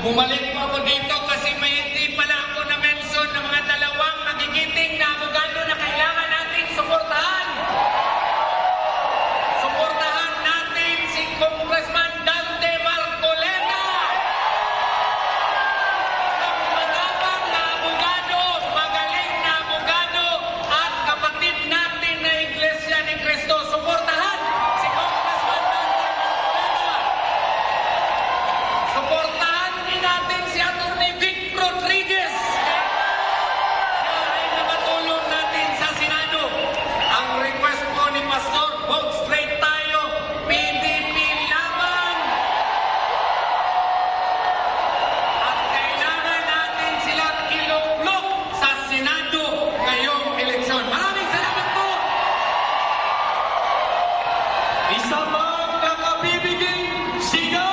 Bumalik po ako dito kasi may hindi pala ako na-mention ng mga dalawang magigiting na abogado na kailangan natin suportahan. Suportahan natin si Congressman Dante Marcoleta. Isang matapang na abogado, magaling na abogado, at kapatid natin na Iglesia ni Cristo. Suportahan si Congressman Dante Marcoleta. Suportahan din natin si Atty. Vic Rodriguez. Siya ay nakatulong natin sa Senado. Ang request po ni Pastor, vote straight tayo, PDP laban. At kailangan natin silang iluklok sa Senado ngayong eleksyon. Maraming salamat po. Isa pang nakabibiging sigaw!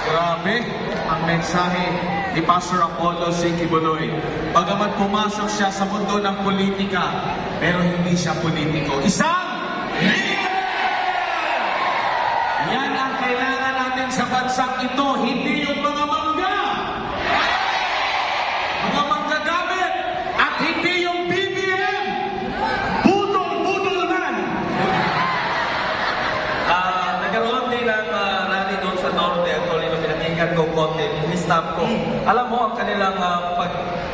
Grabe ang mensahe ni Pastor Apollo C. Quiboloy. Bagamat pumasok siya sa mundo ng politika, pero hindi siya politiko. Isang leader! Yan ang kailangan natin sa bansang ito, hindi yung mga mangga, mga manggagamit, at hindi yung BBM. Budol-budol man! Nagkaroon din ng rally doon sa Norte. Actually, nung pinakinggan ko konti, in-stop ko. Alam mo, ang kanilang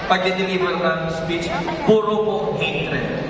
pag-deliver ng speech, puro po hatred.